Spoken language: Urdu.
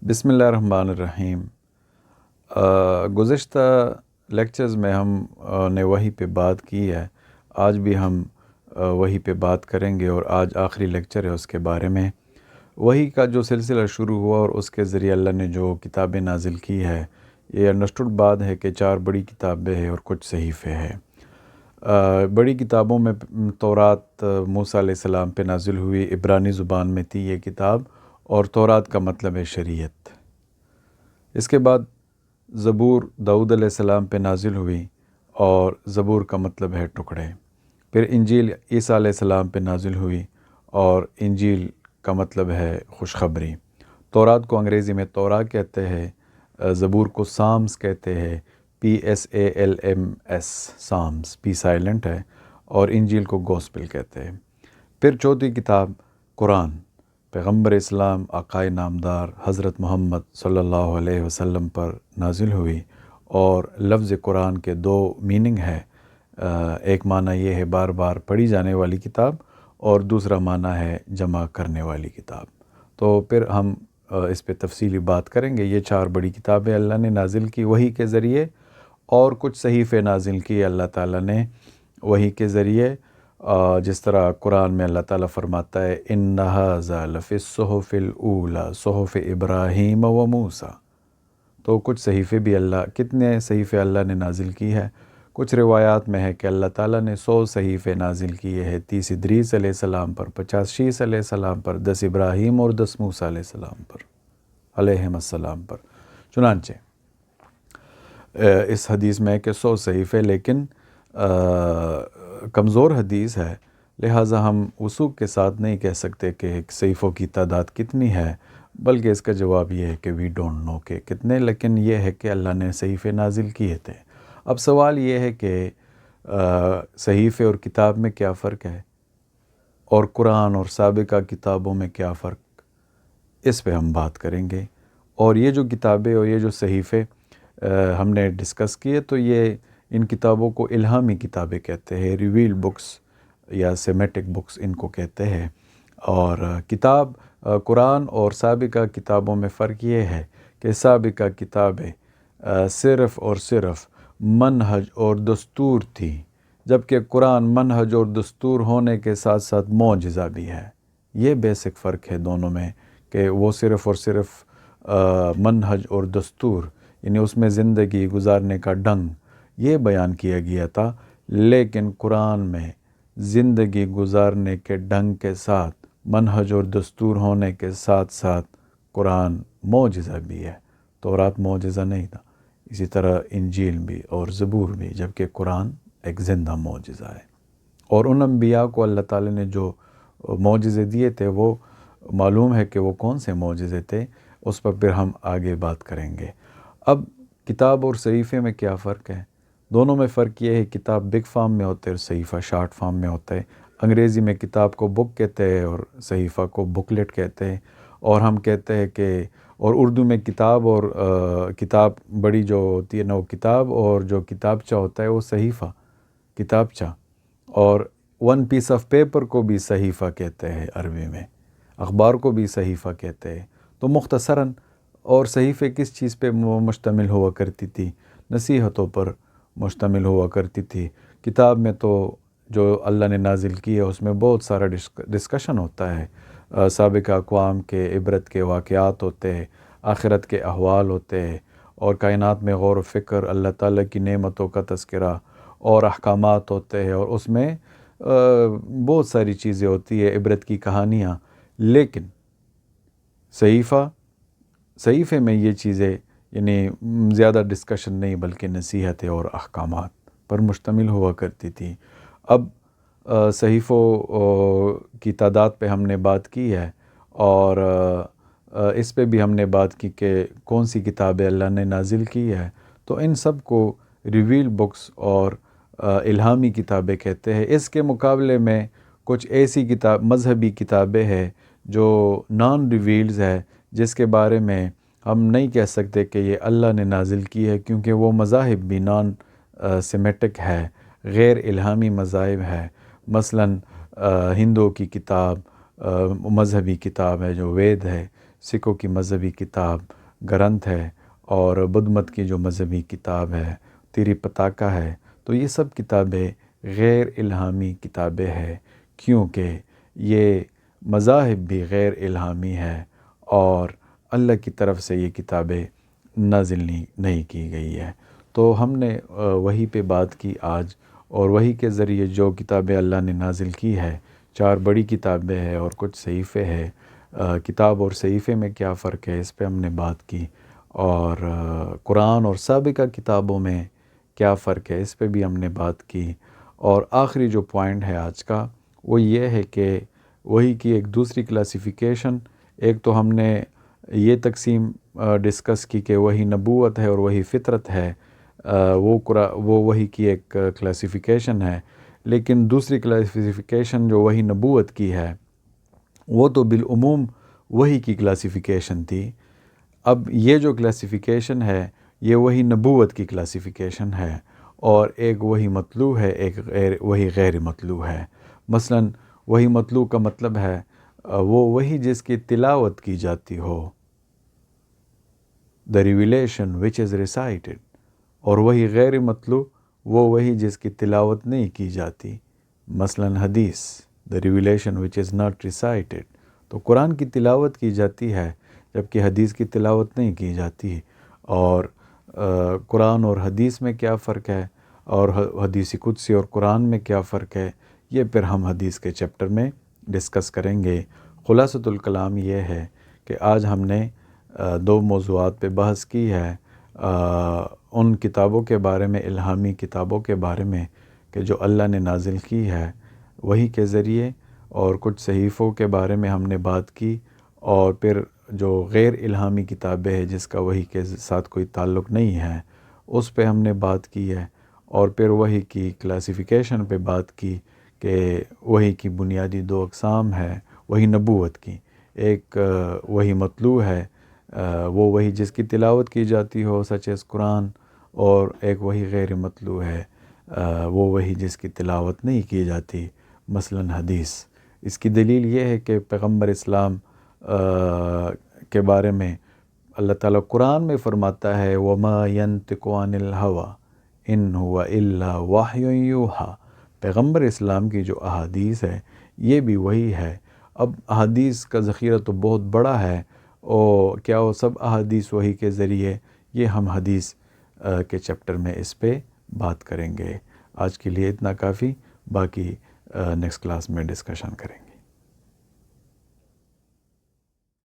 بسم اللہ الرحمن الرحیم۔ گزشتہ لیکچرز میں ہم نے وحی پہ بات کی ہے، آج بھی ہم وحی پہ بات کریں گے، اور آج آخری لیکچر ہے اس کے بارے میں۔ وحی کا جو سلسلہ شروع ہوا اور اس کے ذریعے اللہ نے جو کتابیں نازل کی ہے، یہ انڈرسٹوڈ بات ہے کہ 4 بڑی کتابیں ہیں اور کچھ صحیفے ہیں۔ بڑی کتابوں میں تورات موسیٰ علیہ السلام پہ نازل ہوئی، عبرانی زبان میں تھی یہ کتاب، اور تورات کا مطلب ہے شریعت۔ اس کے بعد زبور داؤد علیہ السلام پہ نازل ہوئی، اور زبور کا مطلب ہے ٹکڑے۔ پھر انجیل عیسیٰ علیہ السلام پہ نازل ہوئی، اور انجیل کا مطلب ہے خوشخبری۔ تورات کو انگریزی میں تورا کہتے ہیں، زبور کو سامس کہتے ہیں، PSALMS، سامس، پی سائلنٹ ہے، اور انجیل کو گوسپل کہتے ہیں۔ پھر چوتھی کتاب قرآن، پیغمبر اسلام آقائے نامدار حضرت محمد صلی اللہ علیہ وسلم پر نازل ہوئی، اور لفظ قرآن کے 2 میننگ ہے۔ ایک معنی یہ ہے بار بار پڑھی جانے والی کتاب، اور دوسرا معنی ہے جمع کرنے والی کتاب۔ تو پھر ہم اس پہ تفصیلی بات کریں گے۔ یہ 4 بڑی کتابیں اللہ نے نازل کی وحی کے ذریعے، اور کچھ صحیفے نازل کیے اللہ تعالیٰ نے وحی کے ذریعے، جس طرح قرآن میں اللہ تعالیٰ فرماتا ہے اِنَّ هَٰذَا لَفِي الصُّحُفِ الْأُولَىٰ صُحُفِ إِبْرَاهِيمَ وَمُوسَىٰ۔ تو کچھ صحیفے بھی کتنے صحیفے اللہ نے نازل کی ہے؟ کچھ روایات میں ہے کہ اللہ تعالیٰ نے 100 صحیفے نازل کیے ہیں، 30 ادریس علیہ السلام پر، 50 شیس علیہ السلام پر، 10 ابراہیم اور 10 موسیٰ علیہ السلام پر، علیہم السلام پر۔ چنانچہ اس حدیث میں ہے کہ 100 صحیفے، لیکن کمزور حدیث ہے، لہٰذا ہم وثوق کے ساتھ نہیں کہہ سکتے کہ صحیفوں کی تعداد کتنی ہے، بلکہ اس کا جواب یہ ہے کہ وی ڈونٹ نو کہ کتنے، لیکن یہ ہے کہ اللہ نے صحیفے نازل کیے تھے۔ اب سوال یہ ہے کہ صحیفے اور کتاب میں کیا فرق ہے، اور قرآن اور سابقہ کتابوں میں کیا فرق، اس پہ ہم بات کریں گے۔ اور یہ جو کتابیں اور یہ جو صحیفے ہم نے ڈسکس کیے، تو یہ ان کتابوں کو الہامی کتابیں کہتے ہیں، ریویل بکس یا سیمیٹک بکس ان کو کہتے ہیں۔ اور کتاب قرآن اور سابقہ کتابوں میں فرق یہ ہے کہ سابقہ کتابیں صرف اور صرف منہج اور دستور تھی، جبکہ قرآن منہج اور دستور ہونے کے ساتھ ساتھ معجزہ بھی ہے۔ یہ بیسک فرق ہے دونوں میں، کہ وہ صرف اور صرف منہج اور دستور، یعنی اس میں زندگی گزارنے کا ڈھنگ یہ بیان کیا گیا تھا، لیکن قرآن میں زندگی گزارنے کے ڈھنگ کے ساتھ، منہج اور دستور ہونے کے ساتھ ساتھ قرآن معجزہ بھی ہے۔ تورات معجزہ نہیں تھا، اسی طرح انجیل بھی اور زبور بھی، جبکہ قرآن ایک زندہ معجزہ ہے۔ اور ان انبیاء کو اللہ تعالیٰ نے جو معجزے دیے تھے، وہ معلوم ہے کہ وہ کون سے معجزے تھے، اس پر پھر ہم آگے بات کریں گے۔ اب کتاب اور صحیفے میں کیا فرق ہے؟ دونوں میں فرق یہ ہے، کتاب بگ فارم میں ہوتا ہے اور صحیفہ شارٹ فارم میں ہوتا ہے۔ انگریزی میں کتاب کو بک کہتے ہیں اور صحیفہ کو بکلیٹ کہتے ہیں، اور ہم کہتے ہیں کہ، اور اردو میں کتاب اور کتاب بڑی جو ہوتی ہے نا وہ کتاب، اور جو کتابچہ ہوتا ہے وہ صحیفہ، کتابچہ، اور 1 پیس آف پیپر کو بھی صحیفہ کہتے ہیں عربی میں، اخبار کو بھی صحیفہ کہتے ہیں۔ تو مختصراً، اور صحیفے کس چیز پہ مشتمل ہوا کرتی تھی؟ نصیحتوں پر مشتمل ہوا کرتی تھی۔ کتاب میں تو جو اللہ نے نازل کی ہے اس میں بہت سارا ڈسکشن ہوتا ہے، سابقہ اقوام کے عبرت کے واقعات ہوتے ہیں، آخرت کے احوال ہوتے ہیں، اور کائنات میں غور و فکر، اللہ تعالیٰ کی نعمتوں کا تذکرہ اور احکامات ہوتے ہیں، اور اس میں بہت ساری چیزیں ہوتی ہیں، عبرت کی کہانیاں۔ لیکن صحیفے میں یہ چیزیں یعنی زیادہ ڈسکشن نہیں، بلکہ نصیحتیں اور احکامات پر مشتمل ہوا کرتی تھی۔ اب صحیفوں کی تعداد پہ ہم نے بات کی ہے، اور اس پہ بھی ہم نے بات کی کہ کون سی کتابیں اللہ نے نازل کی ہے۔ تو ان سب کو ریویل بکس اور الہامی کتابیں کہتے ہیں۔ اس کے مقابلے میں کچھ ایسی مذہبی کتابیں ہیں جو نان ریویلز ہے، جس کے بارے میں ہم نہیں کہہ سکتے کہ یہ اللہ نے نازل کی ہے، کیونکہ وہ مذاہب بھی نان سیمیٹک ہے، غیر الہامی مذاہب ہے۔ مثلاً ہندوؤں کی کتاب مذہبی کتاب ہے جو وید ہے، سکھوں کی مذہبی کتاب گرنتھ ہے، اور بدھ مت کی جو مذہبی کتاب ہے تری پتاکا ہے، تو یہ سب کتابیں غیر الہامی کتابیں ہیں، کیونکہ یہ مذاہب بھی غیر الہامی ہے اور اللہ کی طرف سے یہ کتابیں نازل نہیں کی گئی ہے۔ تو ہم نے وہی پہ بات کی آج، اور وہی کے ذریعے جو کتابیں اللہ نے نازل کی ہے، 4 بڑی کتابیں ہیں اور کچھ صحیفے ہیں۔ کتاب اور صحیفے میں کیا فرق ہے اس پہ ہم نے بات کی، اور قرآن اور سابقہ کتابوں میں کیا فرق ہے اس پہ بھی ہم نے بات کی، اور آخری جو پوائنٹ ہے آج کا وہ یہ ہے کہ وہی کی ایک دوسری کلاسیفیکیشن، ایک تو ہم نے یہ تقسیم ڈسکس کی کہ وہی نبوت ہے اور وہی فطرت ہے، وہ وہی کی ایک کلاسیفیکیشن ہے، لیکن دوسری کلاسیفیکیشن جو وہی نبوت کی ہے وہ تو بالعموم وہی کی کلاسیفیکیشن تھی۔ اب یہ جو کلاسیفیکیشن ہے یہ وہی نبوت کی کلاسیفیکیشن ہے، اور ایک وہی مطلوع ہے، ایک وہی غیر مطلوع ہے۔ مثلا وہی مطلوع کا مطلب ہے وہ وہی جس کی تلاوت کی جاتی ہو، the revelation which is recited، اور وہی غیر مطلوع وہ وہی جس کی تلاوت نہیں کی جاتی، مثلا حدیث the revelation which is not recited۔ تو قرآن کی تلاوت کی جاتی ہے جبکہ حدیث کی تلاوت نہیں کی جاتی، اور قرآن اور حدیث میں کیا فرق ہے، اور حدیث قدسی اور قرآن میں کیا فرق ہے، یہ پھر ہم حدیث کے چیپٹر میں ڈسکس کریں گے۔ خلاصۃ الکلام یہ ہے کہ آج ہم نے 2 موضوعات پہ بحث کی ہے، ان کتابوں کے بارے میں، الہامی کتابوں کے بارے میں کہ جو اللہ نے نازل کی ہے وحی کے ذریعے، اور کچھ صحیفوں کے بارے میں ہم نے بات کی، اور پھر جو غیر الہامی کتابیں ہیں جس کا وحی کے ساتھ کوئی تعلق نہیں ہے اس پہ ہم نے بات کی ہے، اور پھر وحی کی کلاسیفیکیشن پہ بات کی کہ وحی کی بنیادی 2 اقسام ہے وحی نبوت کی، ایک وحی مطلوع ہے، وہ وحی جس کی تلاوت کی جاتی ہو سچ ایز قرآن، اور ایک وحی غیر مطلوع ہے، وہ وحی جس کی تلاوت نہیں کی جاتی، مثلا حدیث۔ اس کی دلیل یہ ہے کہ پیغمبر اسلام کے بارے میں اللہ تعالیٰ قرآن میں فرماتا ہے وَمَا يَنْتِقُ عَنِ الْهَوَىٰ إِنْ هُوَ إِلَّا وَحْيٌ يُوحَىٰ۔ پیغمبر اسلام کی جو احادیث ہے یہ بھی وہی ہے۔ اب احادیث کا ذخیرہ تو بہت بڑا ہے، اور کیا وہ سب احادیث وحی کے ذریعے، یہ ہم حدیث کے چیپٹر میں اس پہ بات کریں گے۔ آج کے لیے اتنا کافی، باقی نیکسٹ کلاس میں ڈسکشن کریں گے۔